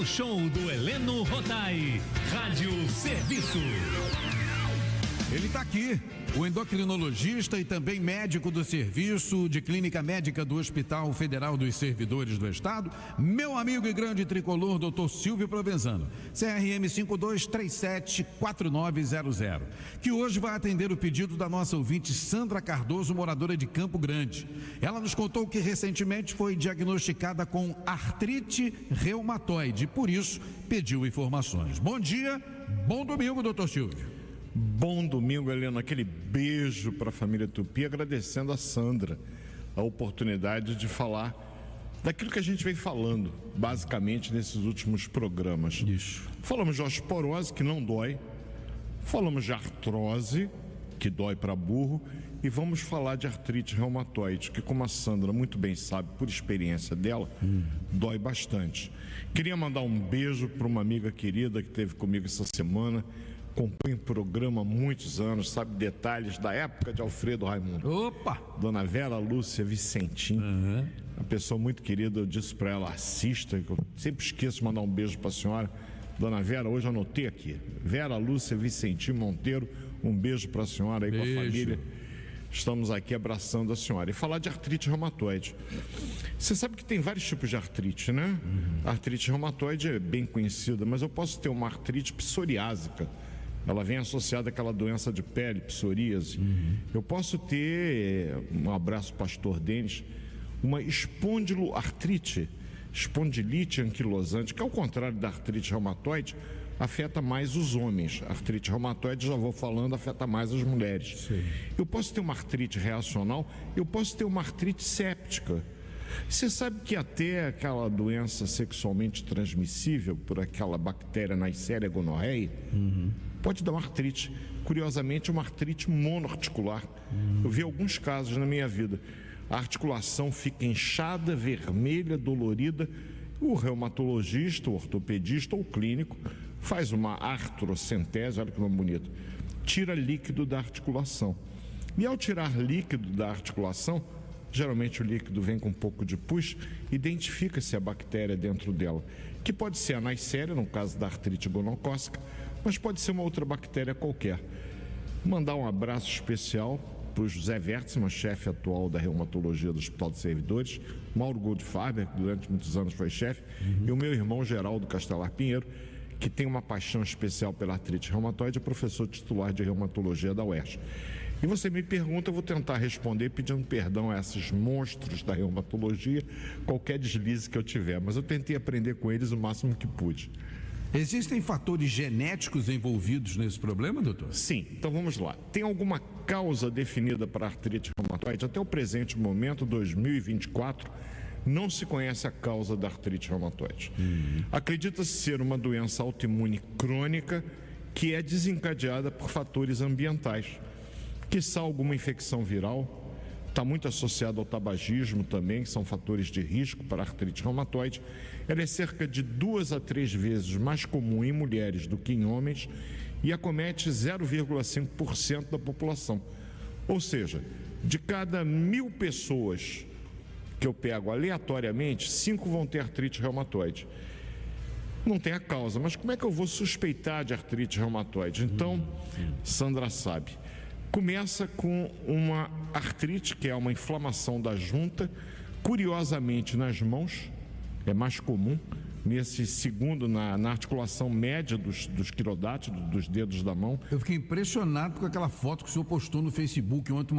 no show do Heleno Rodai, Rádio Serviço. Ele está aqui, o endocrinologista e também médico do serviço de clínica médica do Hospital Federal dos Servidores do Estado, meu amigo e grande tricolor, Dr. Silvio Provenzano, CRM 52374900, que hoje vai atender o pedido da nossa ouvinte Sandra Cardoso, moradora de Campo Grande. Ela nos contou que recentemente foi diagnosticada com artrite reumatoide, por isso pediu informações. Bom dia, bom domingo, Dr. Silvio. Bom domingo, Helena. Aquele beijo para a família Tupi, agradecendo a Sandra a oportunidade de falar daquilo que a gente vem falando, basicamente, nesses últimos programas. Isso. Falamos de osteoporose, que não dói. Falamos de artrose, que dói para burro. E vamos falar de artrite reumatoide, que, como a Sandra muito bem sabe, por experiência dela, dói bastante. Queria mandar um beijo para uma amiga querida que esteve comigo essa semana, acompanha o programa há muitos anos, sabe detalhes da época de Alfredo Raimundo. Opa! Dona Vera Lúcia Vicentim, uma pessoa muito querida. Eu disse para ela, assista, que eu sempre esqueço de mandar um beijo para a senhora. Dona Vera, hoje eu anotei aqui, Vera Lúcia Vicentim Monteiro, um beijo para a senhora aí, com a família. Estamos aqui abraçando a senhora. E falar de artrite reumatoide. Você sabe que tem vários tipos de artrite, né? A artrite reumatoide é bem conhecida, mas eu posso ter uma artrite psoriásica. Ela vem associada àquela doença de pele, psoríase. Eu posso ter, um abraço pastor Denis, uma espondiloartrite, espondilite anquilosante, que ao contrário da artrite reumatoide, afeta mais os homens. A artrite reumatoide, já vou falando, afeta mais as mulheres. Sim. Eu posso ter uma artrite reacional, eu posso ter uma artrite séptica. Você sabe que até aquela doença sexualmente transmissível por aquela bactéria Neisseria gonorreia pode dar uma artrite. Curiosamente, uma artrite monoarticular. Eu vi alguns casos na minha vida. A articulação fica inchada, vermelha, dolorida. O reumatologista, o ortopedista ou o clínico faz uma artrocentese, olha que nome bonito, tira líquido da articulação. E ao tirar líquido da articulação, geralmente o líquido vem com um pouco de pus, identifica-se a bactéria dentro dela, que pode ser a Neisseria, no caso da artrite gonocócica, mas pode ser uma outra bactéria qualquer. Mandar um abraço especial para o José Wertzmann, chefe atual da reumatologia do Hospital de Servidores, Mauro Goldfarber, que durante muitos anos foi chefe, e o meu irmão Geraldo Castelar Pinheiro, que tem uma paixão especial pela artrite reumatoide, é professor titular de reumatologia da UERJ. E você me pergunta, eu vou tentar responder pedindo perdão a esses monstros da reumatologia, qualquer deslize que eu tiver, mas eu tentei aprender com eles o máximo que pude. Existem fatores genéticos envolvidos nesse problema, doutor? Sim, então vamos lá. Tem alguma causa definida para a artrite reumatoide? Até o presente momento, 2024, não se conhece a causa da artrite reumatoide. Acredita-se ser uma doença autoimune crônica que é desencadeada por fatores ambientais, quiçá alguma infecção viral. Está muito associado ao tabagismo também, que são fatores de risco para a artrite reumatoide. Ela é cerca de 2 a 3 vezes mais comum em mulheres do que em homens e acomete 0,5% da população. Ou seja, de cada 1.000 pessoas que eu pego aleatoriamente, 5 vão ter artrite reumatoide. Não tem a causa, mas como é que eu vou suspeitar de artrite reumatoide? Então, Sandra sabe. Começa com uma artrite, que é uma inflamação da junta, curiosamente nas mãos, é mais comum, nesse segundo, na articulação média dos quirodátidos, dos dedos da mão. Eu fiquei impressionado com aquela foto que o senhor postou no Facebook ontem,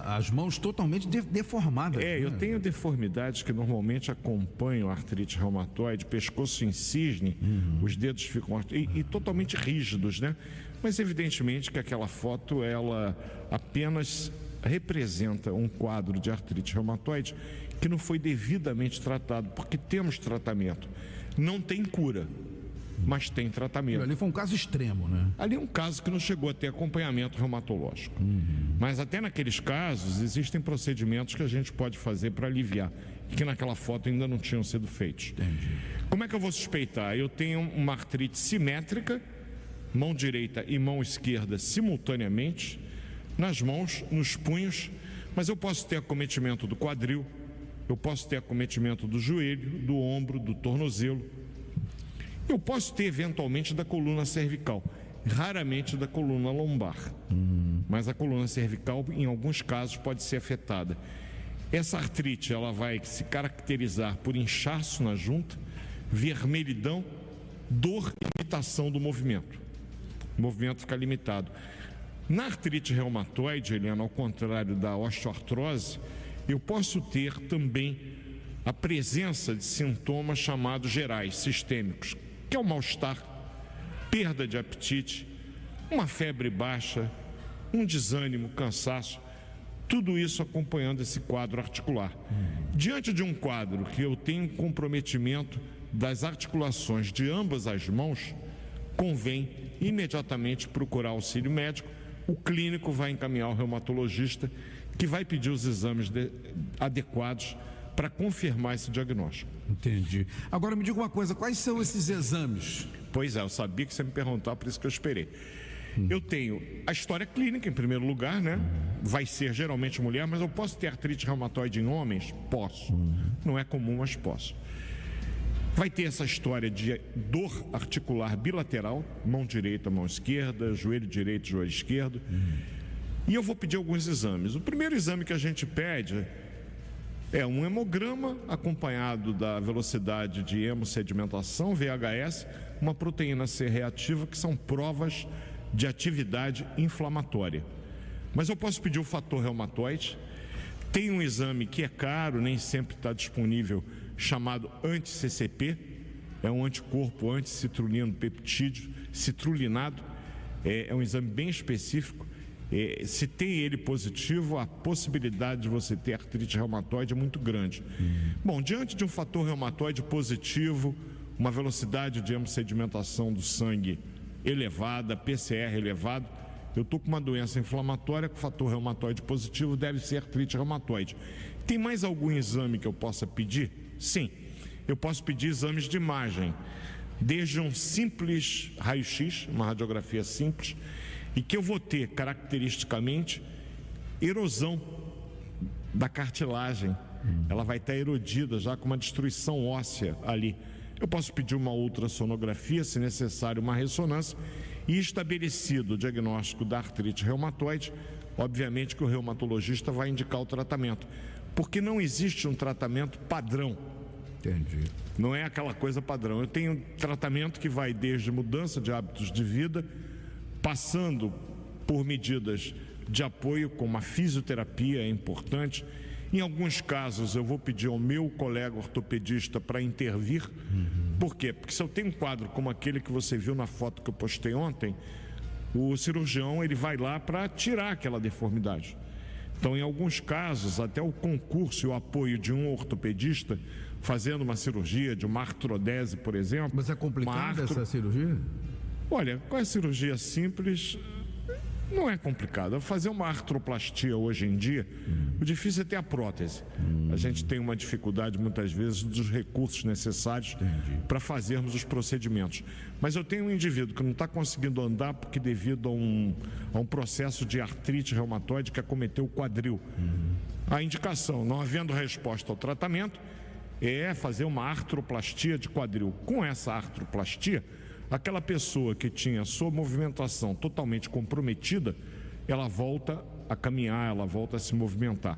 as mãos totalmente deformadas. Eu tenho deformidades que normalmente acompanham a artrite reumatoide, pescoço em cisne, os dedos ficam e totalmente rígidos, né? Mas evidentemente que aquela foto, ela apenas representa um quadro de artrite reumatoide que não foi devidamente tratado, porque temos tratamento. Não tem cura, mas tem tratamento. Ali foi um caso extremo, né? Ali é um caso que não chegou a ter acompanhamento reumatológico. Mas até naqueles casos existem procedimentos que a gente pode fazer para aliviar, e que naquela foto ainda não tinham sido feitos. Entendi. Como é que eu vou suspeitar? Eu tenho uma artrite simétrica, mão direita e mão esquerda simultaneamente, nas mãos, nos punhos, mas eu posso ter acometimento do quadril, eu posso ter acometimento do joelho, do ombro, do tornozelo. Eu posso ter eventualmente da coluna cervical, raramente da coluna lombar, mas a coluna cervical em alguns casos pode ser afetada. Essa artrite ela vai se caracterizar por inchaço na junta, vermelhidão, dor e limitação do movimento. O movimento fica limitado. Na artrite reumatoide, Eliana, ao contrário da osteoartrose, eu posso ter também a presença de sintomas chamados gerais, sistêmicos, que é o mal-estar, perda de apetite, uma febre baixa, um desânimo, cansaço, tudo isso acompanhando esse quadro articular. Diante de um quadro que eu tenho comprometimento das articulações de ambas as mãos, convém imediatamente procurar auxílio médico. O clínico vai encaminhar o reumatologista, que vai pedir os exames adequados para confirmar esse diagnóstico. Entendi. Agora me diga uma coisa, quais são esses exames? Pois é, eu sabia que você ia me perguntar, por isso que eu esperei. Eu tenho a história clínica em primeiro lugar, né? Vai ser geralmente mulher, mas eu posso ter artrite reumatoide em homens? Posso. Não é comum, mas posso. Vai ter essa história de dor articular bilateral, mão direita, mão esquerda, joelho direito, joelho esquerdo. E eu vou pedir alguns exames. O primeiro exame que a gente pede é um hemograma acompanhado da velocidade de hemossedimentação, VHS, uma proteína C reativa, que são provas de atividade inflamatória. Mas eu posso pedir o fator reumatoide. Tem um exame que é caro, nem sempre está disponível, chamado anti-CCP, é um anticorpo anti-citrulino peptídeo, citrulinado, é um exame bem específico. Se tem ele positivo, a possibilidade de você ter artrite reumatoide é muito grande. Bom, diante de um fator reumatoide positivo, uma velocidade de hemossedimentação do sangue elevada, PCR elevado, eu estou com uma doença inflamatória com fator reumatoide positivo, deve ser artrite reumatoide. Tem mais algum exame que eu possa pedir? Sim, eu posso pedir exames de imagem, desde um simples raio-x, uma radiografia simples, e que eu vou ter caracteristicamente erosão da cartilagem, ela vai estar erodida já com uma destruição óssea ali. Eu posso pedir uma ultrassonografia, se necessário uma ressonância, e estabelecido o diagnóstico da artrite reumatoide, obviamente que o reumatologista vai indicar o tratamento, porque não existe um tratamento padrão. Entendi. Não é aquela coisa padrão. Eu tenho tratamento que vai desde mudança de hábitos de vida, passando por medidas de apoio, como a fisioterapia é importante. Em alguns casos eu vou pedir ao meu colega ortopedista para intervir. Por quê? Porque se eu tenho um quadro como aquele que você viu na foto que eu postei ontem, o cirurgião ele vai lá para tirar aquela deformidade. Então, em alguns casos, até o concurso e o apoio de um ortopedista fazendo uma cirurgia de uma artrodese, por exemplo. Mas é complicada essa cirurgia? Olha, com a cirurgia simples, não é complicado. Fazer uma artroplastia hoje em dia, o difícil é ter a prótese. A gente tem uma dificuldade muitas vezes dos recursos necessários para fazermos os procedimentos. Mas eu tenho um indivíduo que não está conseguindo andar porque devido a um processo de artrite reumatoide que acometeu o quadril. A indicação, não havendo resposta ao tratamento, é fazer uma artroplastia de quadril. Com essa artroplastia, aquela pessoa que tinha sua movimentação totalmente comprometida, ela volta a caminhar, ela volta a se movimentar.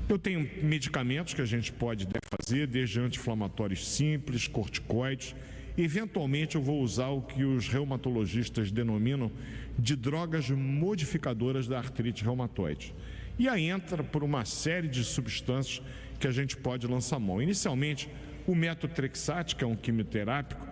Eu tenho medicamentos que a gente deve fazer, desde anti-inflamatórios simples, corticoides. Eventualmente eu vou usar o que os reumatologistas denominam de drogas modificadoras da artrite reumatoide. E aí entra por uma série de substâncias que a gente pode lançar mão. Inicialmente, o metotrexate, que é um quimioterápico,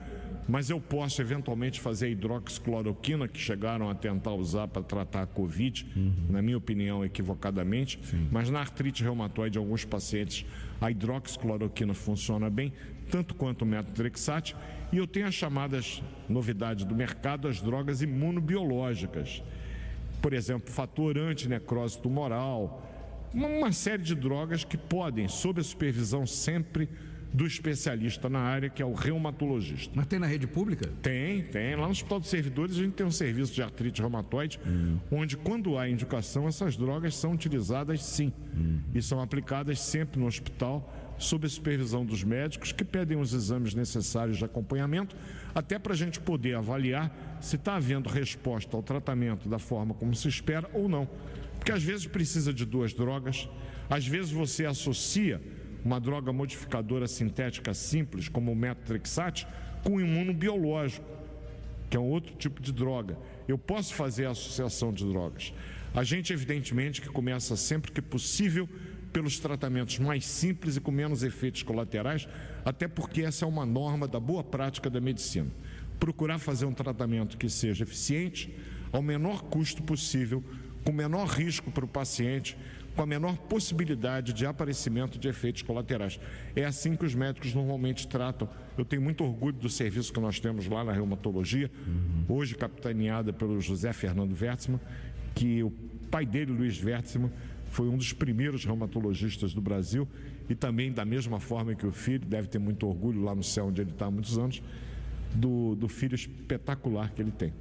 mas eu posso eventualmente fazer a hidroxicloroquina, que chegaram a tentar usar para tratar a Covid, na minha opinião equivocadamente. Mas na artrite reumatoide, em alguns pacientes, a hidroxicloroquina funciona bem, tanto quanto o metotrexate. E eu tenho as chamadas novidades do mercado, as drogas imunobiológicas. Por exemplo, fator antinecrose tumoral, uma série de drogas que podem, sob a supervisão sempre do especialista na área, que é o reumatologista. Mas tem na rede pública? Tem. Lá no Hospital dos Servidores a gente tem um serviço de artrite reumatoide, onde quando há indicação, essas drogas são utilizadas sim, e são aplicadas sempre no hospital sob a supervisão dos médicos, que pedem os exames necessários de acompanhamento, até para a gente poder avaliar se está havendo resposta ao tratamento da forma como se espera ou não. Porque às vezes precisa de 2 drogas, às vezes você associa uma droga modificadora sintética simples, como o metotrexate, com um imunobiológico, que é um outro tipo de droga. Eu posso fazer a associação de drogas. A gente, evidentemente, que começa sempre que possível pelos tratamentos mais simples e com menos efeitos colaterais, até porque essa é uma norma da boa prática da medicina. Procurar fazer um tratamento que seja eficiente, ao menor custo possível, com o menor risco para o paciente, com a menor possibilidade de aparecimento de efeitos colaterais. É assim que os médicos normalmente tratam. Eu tenho muito orgulho do serviço que nós temos lá na reumatologia, hoje capitaneada pelo José Fernando Wertzmann, que o pai dele, Luiz Wertzmann, foi um dos primeiros reumatologistas do Brasil e também, da mesma forma que o filho, deve ter muito orgulho lá no céu onde ele está há muitos anos, do filho espetacular que ele tem.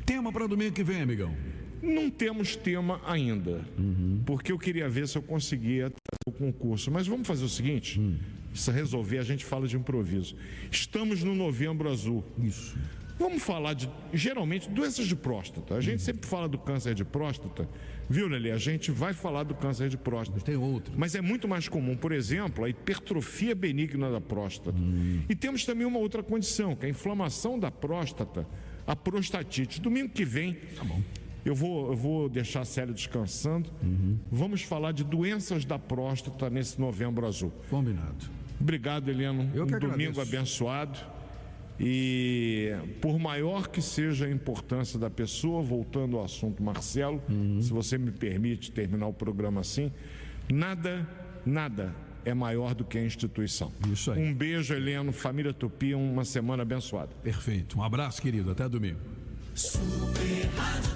Tema para domingo que vem, amigão? Não temos tema ainda, porque eu queria ver se eu conseguia fazer o concurso. Mas vamos fazer o seguinte, se resolver a gente fala de improviso. Estamos no Novembro Azul. Isso. Vamos falar de, geralmente, doenças de próstata. A gente sempre fala do câncer de próstata, viu, Lelê? A gente vai falar do câncer de próstata. Mas tem outro. Mas é muito mais comum, por exemplo, a hipertrofia benigna da próstata. E temos também uma outra condição, que é a inflamação da próstata, a prostatite. Domingo que vem... Tá bom. Eu vou deixar a Célia descansando. Vamos falar de doenças da próstata nesse Novembro Azul. Combinado. Obrigado, Heleno. Eu que domingo agradeço. Abençoado. E por maior que seja a importância da pessoa, voltando ao assunto, Marcelo, se você me permite terminar o programa assim, nada é maior do que a instituição. Isso aí. Um beijo, Heleno, família Tupi, uma semana abençoada. Perfeito. Um abraço, querido. Até domingo. Super Rádio.